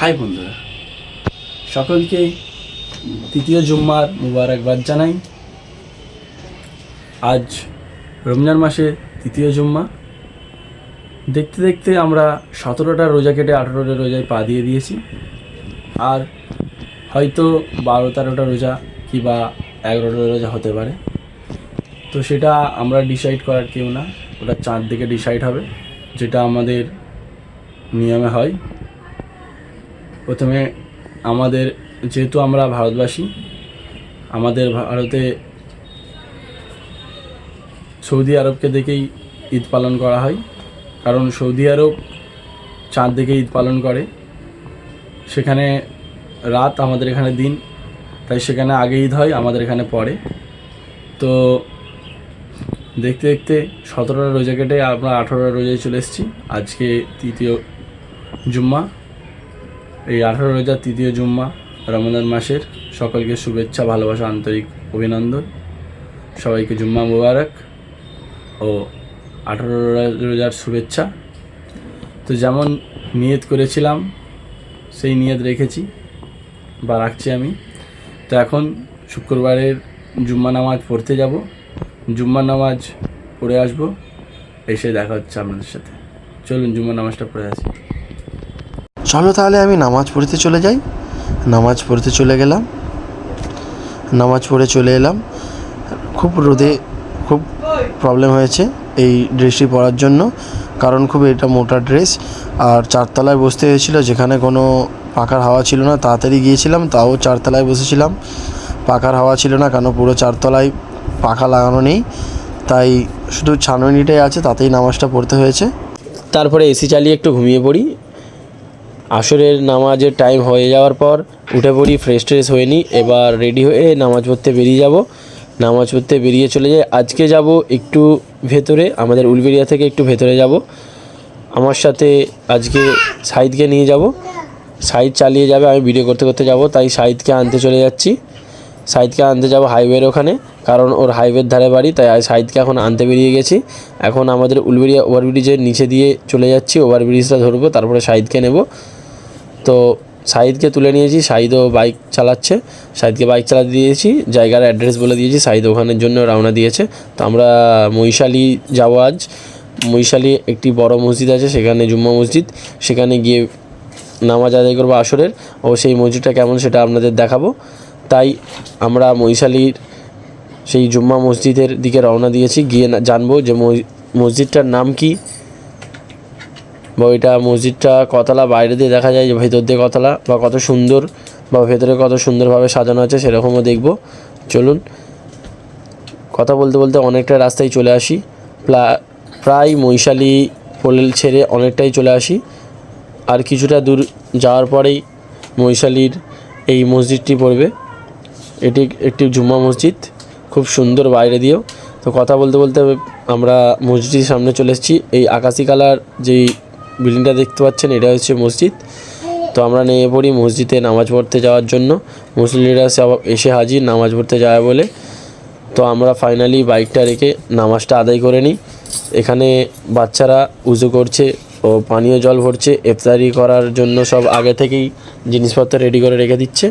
High বন্ধুরা, সকলকে তৃতীয় জুম্মার মুবারকবাদ জানাই। আজ রমজান মাসের তৃতীয় জুম্মা। দেখতে দেখতে আমরা 17টা রোজা কেটে 18টা রোজায় পা দিয়ে দিয়েছি। আর হয়তো 12-13টা রোজা কিংবা 11টা রোজা হতে পারে। তো সেটা আমরা ডিসাইড করার কেউ না, ওটা চাঁদ দিকে ডিসাইড হবে, যেটা আমাদের নিয়মে হয়। প্রথমে আমাদের, যেহেতু আমরা ভারতবাসী, আমাদের ভারতে সৌদি আরবকে দেখেই ঈদ পালন করা হয়, কারণ সৌদি আরব চাঁদ দেখে ঈদ পালন করে। সেখানে রাত, আমাদের এখানে দিন, তাই সেখানে আগে ঈদ হয়, আমাদের এখানে পরে। তো দেখতে দেখতে 17টা রোজা কেটে আমরা 18টা রোজায় চলে এসেছি। আজকে তৃতীয় জুম্মা, এই 18 রোজার তৃতীয় জুম্মা রমজান মাসের। সকলকে শুভেচ্ছা, ভালোবাসা, আন্তরিক অভিনন্দন। সবাইকে জুম্মা মুবারক ও 18 রোজার শুভেচ্ছা। তো যেমন নিয়ত করেছিলাম সেই নিয়ত রেখেছি বা রাখছি আমি। তো এখন শুক্রবারের জুম্মা নামাজ পড়তে যাব, জুম্মা নামাজ পড়ে আসবো, এসে দেখা হচ্ছে আপনাদের সাথে। চলুন জুম্মা নামাজটা পড়ে আসি। চলো তাহলে আমি নামাজ পড়তে চলে যাই। নামাজ পড়তে চলে গেলাম, নামাজ পড়ে চলে এলাম। খুব রোদে খুব প্রবলেম হয়েছে এই ড্রেসটি পরার জন্য, কারণ খুব এটা মোটা ড্রেস। আর 4তলায় বসতে হয়েছিল, যেখানে কোনো পাখার হাওয়া ছিল না। তাড়াতাড়ি গিয়েছিলাম, তাও 4তলায় বসেছিলাম, পাখার হাওয়া ছিল না, কেন পুরো 4তলায় পাখা লাগানো নেই, তাই শুধু ছাউনিটাই আছে, তাতেই নামাজটা পড়তে হয়েছে। তারপরে এসি চালিয়ে একটু ঘুমিয়ে পড়ি। আসরের নামাজের টাইম হয়ে যাওয়ার পর উঠে পড়ি, ফ্রেশ ট্রেশ হয়ে নিই। এবার রেডি হয়ে নামাজ পড়তে বেরিয়ে যাব। নামাজ পড়তে বেরিয়ে চলে যাই। আজকে যাব একটু ভেতরে, আমাদের উলবেড়িয়া থেকে একটু ভেতরে যাব। আমার সাথে আজকে সাইদকে নিয়ে যাব। সাইদ চালিয়ে যাবে, আমি ভিডিও করতে করতে যাব, তাই সাইদকে আনতে চলে যাচ্ছি। সাইদকে আনতে যাব হাইওয়ের ওখানে, কারণ ওর হাইওয়ের ধারে বাড়ি, তাই সাইদকে এখন আনতে বেরিয়ে গেছি। এখন আমাদের উলবেড়িয়া ওভারব্রিজের নিচে দিয়ে চলে যাচ্ছি, ওভারব্রিজটা ধরবো, তারপরে সাইদকে নেব। তো সাইদকে তুলে নিয়েছি, সাইদও বাইক চালাচ্ছে। সাইদকে বাইক চালাতে দিয়েছি, জায়গার অ্যাড্রেস বলে দিয়েছি, সাইদ ওখানের জন্য রওনা দিয়েছে। তো আমরা মহিশালী যাব আজ। মহিশালী একটি বড় মসজিদ আছে, সেখানে জুম্মা মসজিদ, সেখানে গিয়ে নামাজ আদায় করবো আসরের। ও সেই মসজিদটা কেমন সেটা আপনাদের দেখাবো। তাই আমরা মহিশালীর সেই জুম্মা মসজিদের দিকে রওনা দিয়েছি, গিয়ে জানবো যে মসজিদটার নাম কি, বা ওইটা মসজিদটা কতলা বাইরে দিয়ে দেখা যায়, যে ভেতর দিয়ে কতলা, বা কত সুন্দর, বা ভেতরে কত সুন্দরভাবে সাজানো আছে সেরকমও দেখব। চলুন, কথা বলতে বলতে অনেকটা রাস্তায় চলে আসি। প্রায় মহিশালী পোল ছেড়ে অনেকটাই চলে আসি। আর কিছুটা দূর যাওয়ার পরেই মহিশালীর এই মসজিদটি পড়বে। এটি একটি জুম্মা মসজিদ, খুব সুন্দর বাইরে দিয়েও। তো কথা বলতে বলতে আমরা মসজিদের সামনে চলে এসেছি। এই আকাশি কালার যেই বিল্ডিংটা দেখতে পাচ্ছেন, এটা হচ্ছে মসজিদ। তো আমরা নেমে পড়ি মসজিদে নামাজ পড়তে যাওয়ার জন্য। মুসল্লিরা সব এসে হাজির নামাজ পড়তে যায় বলে। তো আমরা ফাইনালি বাইকটা রেখে নামাজটা আদায় করে নিই। এখানে বাচ্চারা উজু করছে ও পানীয় জল ভরছে, ইফতারি করার জন্য সব আগে থেকেই জিনিসপত্র রেডি করে রেখে দিচ্ছে।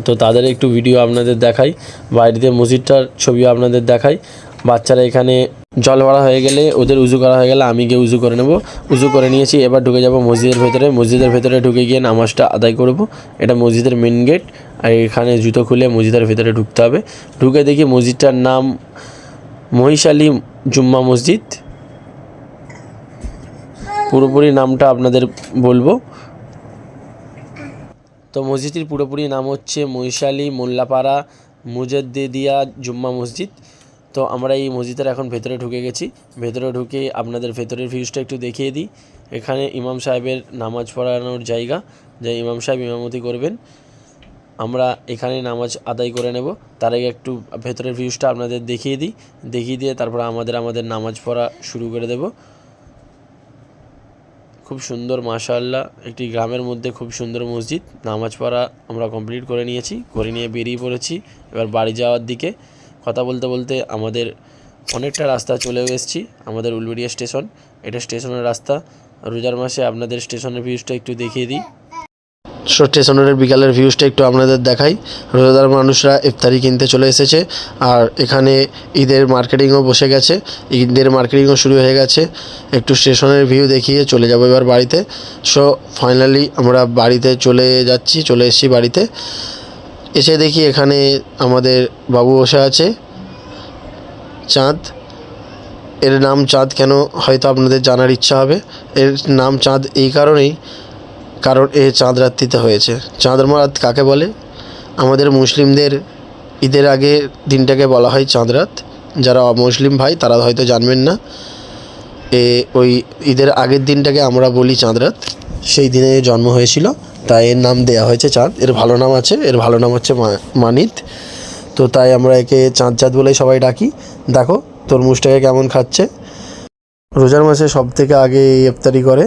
তো তাদের একটু ভিডিও আপনাদের দেখাই, বাইরেতে মসজিদটার ছবিও আপনাদের দেখাই। বাচ্চারা এখানে জল ভরা হয়ে গেলে, ওদের উজু করা হয়ে গেলে আমি গিয়ে উজু করে নেব। উজু করে নিয়েছি, এবার ঢুকে যাব মসজিদের ভেতরে। মসজিদের ভেতরে ঢুকে গিয়ে নামাজটা আদায় করব। এটা মসজিদের মেন গেট, আর এখানে জুতো খুলে মসজিদের ভেতরে ঢুকতে হবে। ঢুকে দেখি মসজিদটার নাম মহিশালী জুম্মা মসজিদ। পুরোপুরি নামটা আপনাদের বলবো। তো মসজিদটির পুরোপুরি নাম হচ্ছে মহিশালী মোল্লাপাড়া মুজদ্দিদিয়া জুম্মা মসজিদ। তো আমরা এই মসজিদের এখন ভেতরে ঢুকে গেছি। ভেতরে ঢুকে আপনাদের ভেতরের ভিউজটা একটু দেখিয়ে দিই। এখানে ইমাম সাহেবের নামাজ পড়ানোর জায়গা, যে ইমাম সাহেব ইমামতি করবেন। আমরা এখানে নামাজ আদায় করে নেব। তার আগে একটু ভেতরের ভিউজটা আপনাদের দেখিয়ে দিই। দেখিয়ে দিয়ে তারপর আমাদের নামাজ পড়া শুরু করে দেব। খুব সুন্দর, মাশাআল্লাহ, একটি গ্রামের মধ্যে খুব সুন্দর মসজিদ। নামাজ পড়া আমরা কমপ্লিট করে নিয়েছি, করে নিয়ে বেরিয়ে পড়েছি এবার বাড়ি যাওয়ার দিকে। কথা বলতে বলতে আমাদের অনেকটা রাস্তা চলে এসেছি। আমাদের উলবেড়িয়া স্টেশন, এটা স্টেশনের রাস্তা। রোজার মাসে আপনাদের স্টেশনের ভিউজটা একটু দেখিয়ে দিই। স্টেশনের বিকালের ভিউজটা একটু আপনাদের দেখাই। রোজাদার মানুষরা ইফতারি কিনতে চলে এসেছে, আর এখানে ঈদের মার্কেটিংও বসে গেছে, ঈদের মার্কেটিংও শুরু হয়ে গেছে। একটু স্টেশনের ভিউ দেখিয়ে চলে যাবো এবার বাড়িতে। সো ফাইনালি আমরা বাড়িতে চলে এসেছি বাড়িতে। এসে দেখি এখানে আমাদের বাবু বসে আছে, চাঁদ। এর নাম চাঁদ কেন হয়তো আপনাদের জানার ইচ্ছা হবে। এর নাম চাঁদ এই কারণেই, কারণ এ চাঁদ রাত্রিতে হয়েছে। চাঁদ রাত কাকে বলে? আমাদের মুসলিমদের ঈদের আগে দিনটাকে বলা হয় চাঁদ রাত। যারা অমুসলিম ভাই তারা হয়তো জানবেন না, ওই ঈদের আগের দিনটাকে আমরা বলি চাঁদ রাত। সেই দিনে জন্ম হয়েছিল, তাই এর নাম দেয়া হয়েছে চাঁদ। এর ভালো নাম আছে, এর ভালো নাম হচ্ছে মানিত। তো তাই আমরা একে চাঁদ বলেই সবাই ডাকি। দেখো তরমুজটাকে কেমন খাচ্ছে। রোজার মাসে সব থেকে আগে এই ইফতারি করে,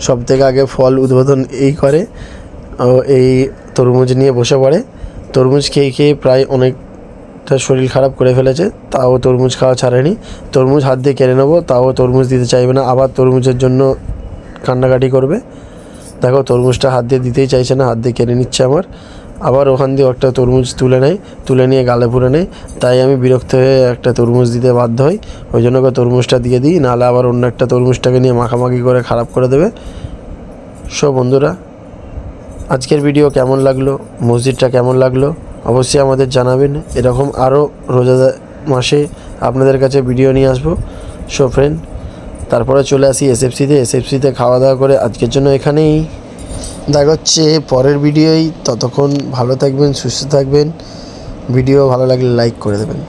সব থেকে আগে ফল উদ্বোধন এই করে, এই তরমুজ নিয়ে বসে পড়ে। তরমুজ খেয়ে প্রায় অনেকটা শরীর খারাপ করে ফেলেছে, তাও তরমুজ খাওয়া ছাড়েনি। তরমুজ হাত দিয়ে কেড়ে নেবো, তাও তরমুজ দিতে চাইবে না, আবার তরমুজের জন্য কান্নাকাটি করবে। দেখো তরমুজটা হাত দিয়ে দিতেই চাইছে না, হাত দিয়ে কেড়ে নিচ্ছে আমার। আবার ওখান দিয়ে একটা তরমুজ তুলে নিয়ে গালে পুরে নেয়। তাই আমি বিরক্ত হয়ে একটা তরমুজ দিতে বাধ্য হই। ওই জন্য তরমুজটা দিয়ে দিই, নাহলে আবার অন্য একটা তরমুজটাকে নিয়ে মাখামাখি করে খারাপ করে দেবে। সো বন্ধুরা, আজকের ভিডিও কেমন লাগলো, মসজিদটা কেমন লাগলো অবশ্যই আমাদের জানাবেন। এরকম আরও রোজা মাসে আপনাদের কাছে ভিডিও নিয়ে আসবো। সো ফ্রেন্ড, তারপরে চলে আসি এসএফসিতে খাওয়া দাওয়া করে আজকের জন্য এখানেই দেখা হচ্ছে পরের ভিডিওই। ততক্ষণ ভালো থাকবেন, সুস্থ থাকবেন। ভিডিও ভালো লাগলে লাইক করে দেবেন।